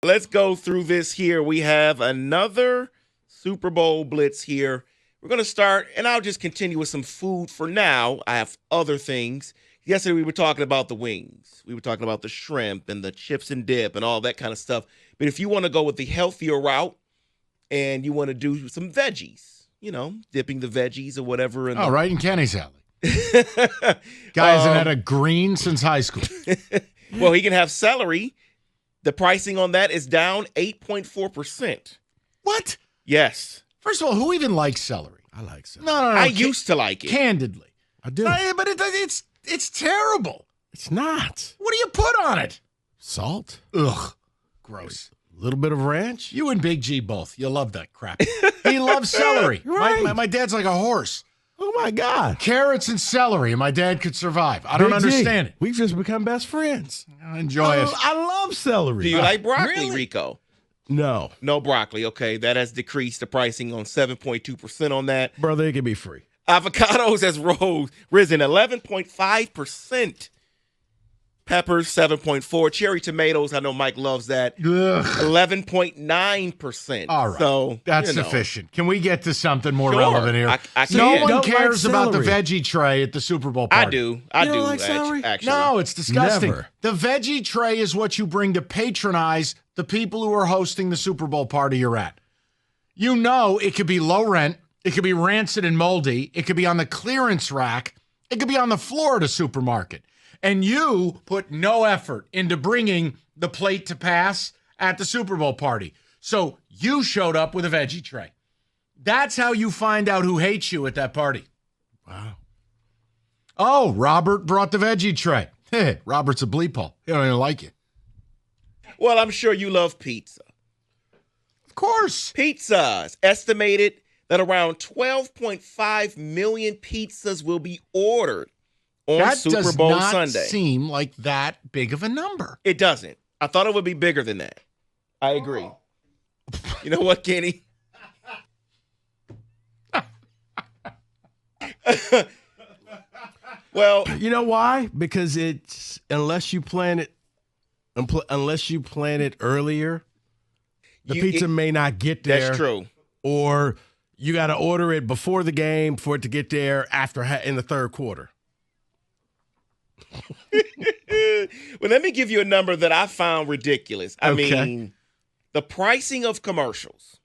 Let's go through this here. We have another Super Bowl blitz here. We're going to start, and I'll just continue with some food for now. I have other things. Yesterday, we were talking about the wings. We were talking about the shrimp and the chips and dip and all that kind of stuff. But if you want to go with the healthier route and you want to do some veggies, dipping the veggies or whatever. Right in Kenny's alley. Guy hasn't had a green since high school. Well, he can have celery. The pricing on that is down 8.4%. What? Yes. First of all, who even likes celery? I like celery. No. I used to like it. Candidly. I do. No, but it's terrible. It's not. What do you put on it? Salt. Ugh. Gross. A little bit of ranch. You and Big G both. You love that crap. He loves celery. Right. My dad's like a horse. Oh, my God. Carrots and celery, and my dad could survive. I don't understand it. We've just become best friends. Enjoy it. I love celery. Do you like broccoli, really? Rico? No. No broccoli. Okay, that has decreased the pricing on 7.2% on that. Brother, it can be free. Avocados has risen 11.5%. Peppers, 7.4%. Cherry tomatoes, I know Mike loves that. 11.9%. All right. So that's sufficient. Can we get to something more Sure. relevant here? I No can. one cares like about the celery. veggie tray at the Super Bowl party. I do. You don't like celery? Actually. No, it's disgusting. Never. The veggie tray is what you bring to patronize the people who are hosting the Super Bowl party you're at. It could be low rent. It could be rancid and moldy. It could be on the clearance rack. It could be on the floor at a supermarket. And you put no effort into bringing the plate to pass at the Super Bowl party. So you showed up with a veggie tray. That's how you find out who hates you at that party. Wow. Oh, Robert brought the veggie tray. Hey, Robert's a bleephole. He don't even like you. Well, I'm sure you love pizza. Of course. Pizza is estimated that around 12.5 million pizzas will be ordered on That Super does Bowl not Sunday. seem like that big of a number. It doesn't. I thought it would be bigger than that. I agree. You know what, Kenny? Well, You know why? Because it's unless you plan it earlier, the pizza may not get there. That's true. Or you got to order it before the game for it to get there in the third quarter. Well, let me give you a number that I found ridiculous. I Okay. mean, the pricing of commercials.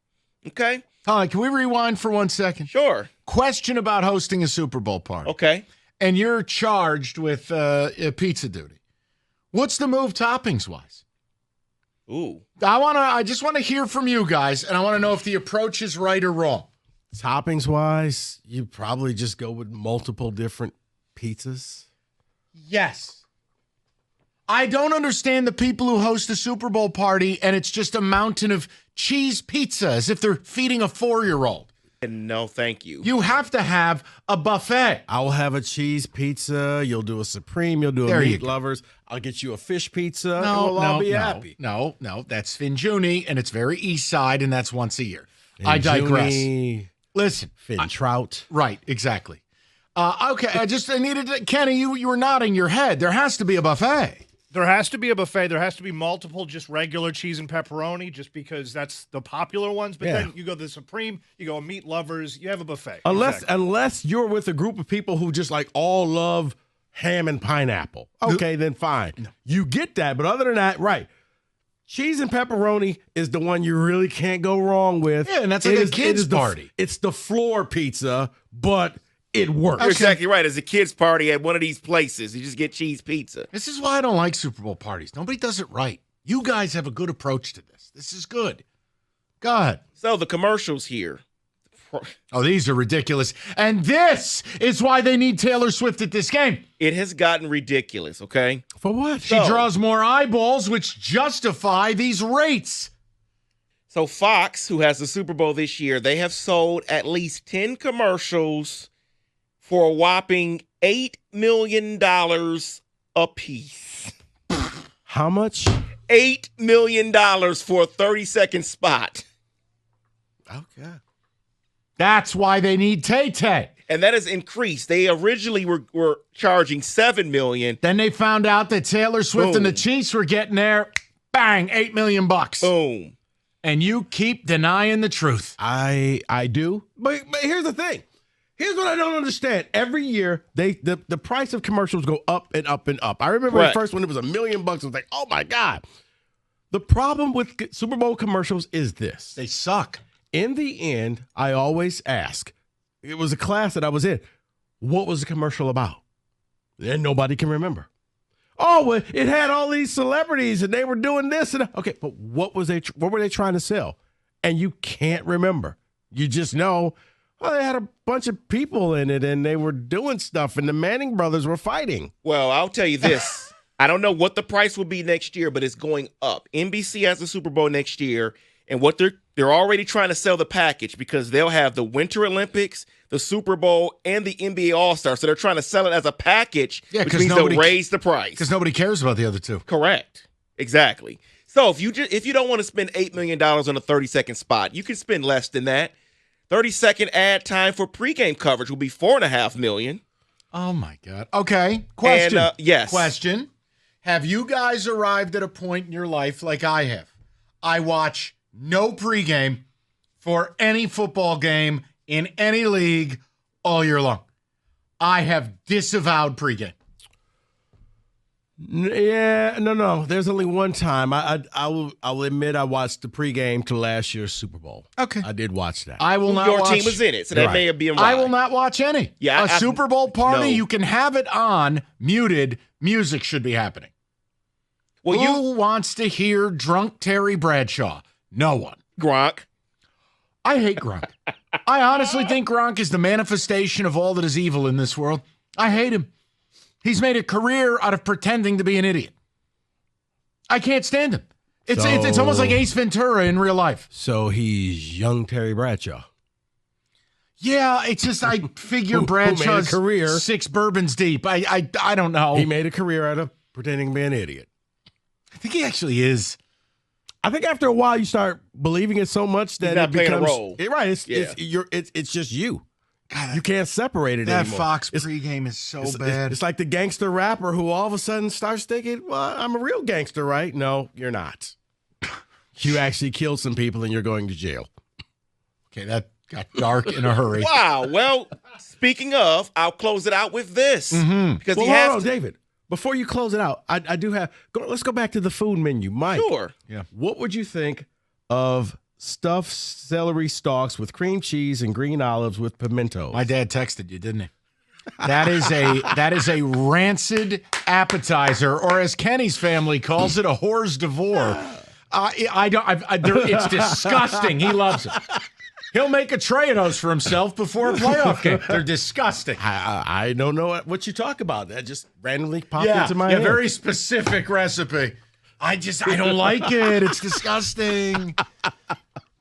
Okay? All right, can we rewind for 1 second? Sure. Question about hosting a Super Bowl party. Okay. And you're charged with pizza duty. What's the move toppings-wise? Ooh. I just want to hear from you guys, and I want to know if the approach is right or wrong. Toppings wise, you probably just go with multiple different pizzas. Yes. I don't understand the people who host a Super Bowl party, and it's just a mountain of cheese pizza as if they're feeding a 4-year-old. No, thank you. You have to have a buffet. I will have a cheese pizza. You'll do a supreme. You'll do There a you meat go. lovers. I'll get you a fish pizza. and we'll all be happy. No, that's Finjuni, and it's very East Side, and that's once a year. I digress. Juni, Listen. Fin trout. Right, exactly. Okay, I needed to, Kenny, you were nodding your head. There has to be a buffet. There has to be a buffet. There has to be multiple just regular cheese and pepperoni just because that's the popular ones. But then you go the Supreme, you go meat lovers, you have a buffet. Unless you're with a group of people who just like all love ham and pineapple. Okay, then fine. No. You get that. But other than that, right. Cheese and pepperoni is the one you really can't go wrong with. Yeah, and that's like a kid's party. It's the floor pizza, but it works. You're exactly right. As a kid's party at one of these places, you just get cheese pizza. This is why I don't like Super Bowl parties. Nobody does it right. You guys have a good approach to this. This is good. Go ahead. So the commercials here. Oh, these are ridiculous. And this is why they need Taylor Swift at this game. It has gotten ridiculous, okay? For what? She draws more eyeballs, which justify these rates. So Fox, who has the Super Bowl this year, they have sold at least 10 commercials for a whopping $8 million a piece. How much? $8 million for a 30-second spot. Okay. That's why they need Tay-Tay. And that has increased. They originally were charging $7 million. Then they found out that Taylor Swift and the Boom. Chiefs were getting there. bang, $8 million. Boom. And you keep denying the truth. I do. But here's the thing. Here's what I don't understand. Every year, the price of commercials go up and up and up. I remember at first when it was $1 million, I was like, oh my God. The problem with Super Bowl commercials is this. They suck. In the end, I always ask, it was a class that I was in, what was the commercial about? And nobody can remember. Oh, well, it had all these celebrities and they were doing this. Okay, but what were they trying to sell? And you can't remember. You just know, well, they had a bunch of people in it and they were doing stuff and the Manning brothers were fighting. Well, I'll tell you this. I don't know what the price will be next year, but it's going up. NBC has the Super Bowl next year, and what they're already trying to sell the package because they'll have the Winter Olympics, the Super Bowl, and the NBA All-Star. So they're trying to sell it as a package, which means they'll raise the price. Because nobody cares about the other two. Correct. Exactly. So if you don't want to spend $8 million on a 30-second spot, you can spend less than that. 30-second ad time for pregame coverage will be $4.5 million. Oh, my God. Okay. Question. And, yes. Question. Have you guys arrived at a point in your life like I have? I watch no pregame for any football game in any league all year long. I have disavowed pregame. Yeah, no. There's only one time. I will admit I watched the pregame to last year's Super Bowl. Okay. I did watch that. I will not Your watch. team was in it, so that may have been I right. will not watch any. Yeah, a Super Bowl party, no. you can have it on, muted. Music should be happening. Well, Who wants to hear drunk Terry Bradshaw? No one. Gronk. I hate Gronk. I honestly think Gronk is the manifestation of all that is evil in this world. I hate him. He's made a career out of pretending to be an idiot. I can't stand him. It's almost like Ace Ventura in real life. So he's young Terry Bradshaw. Yeah, it's just I figure Bradshaw's who made a career. 6 bourbons deep. I don't know. He made a career out of pretending to be an idiot. I think he actually is. I think after a while you start believing it so much that He's not it playing a becomes role. Right. Yeah. It's just you. God, You can't separate it that anymore. Fox It's- pregame is so it's, bad. It's like the gangster rapper who all of a sudden starts thinking, well, I'm a real gangster, right? No, you're not. You actually killed some people and you're going to jail. Okay, that got dark in a hurry. Wow. Well, speaking of, I'll close it out with this. Because Well, he has hold on, David. Before you close it out, I do have. Let's go back to the food menu, Mike. Sure. What would you think of stuffed celery stalks with cream cheese and green olives with pimentos? My dad texted you, didn't he? That is a rancid appetizer, or as Kenny's family calls it, a hors d'oeuvre. It's disgusting. He loves it. He'll make a tray of those for himself before a playoff game. They're disgusting. I don't know what you talk about. That just randomly popped into my head. Very specific recipe. I don't like it. It's disgusting.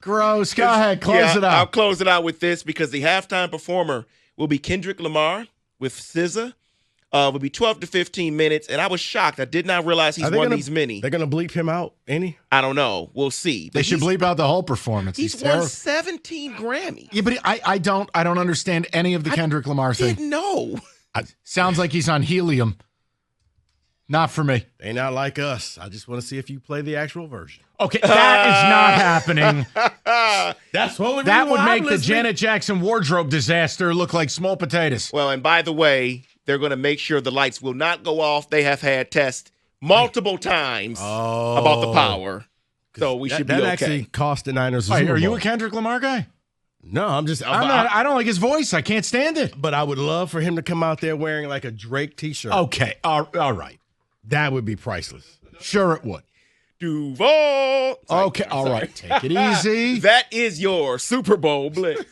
Gross. Go ahead. Close it out. I'll close it out with this because the halftime performer will be Kendrick Lamar with SZA. Will be 12 to 15 minutes, and I was shocked. I did not realize he's won these many. They're going to bleep him out, any? I don't know. We'll see. They should bleep out the whole performance. He's won 17 Grammys. Yeah, but I don't understand any of the Kendrick Lamar thing. Didn't know. Sounds like he's on helium. Not for me. They not like us. I just want to see if you play the actual version. Okay, that is not happening. That's what That would make the Janet Jackson wardrobe disaster look like small potatoes. Well, and by the way, they're going to make sure the lights will not go off. They have had tests multiple times about the power. So we should be okay. That actually cost the Niners a Wait, Super are you Bowl. a Kendrick Lamar guy? No, I'm just. I don't like his voice. I can't stand it. But I would love for him to come out there wearing like a Drake t-shirt. Okay, all right. That would be priceless. Sure it would. Duval. Okay, all right. Take it easy. That is your Super Bowl blitz.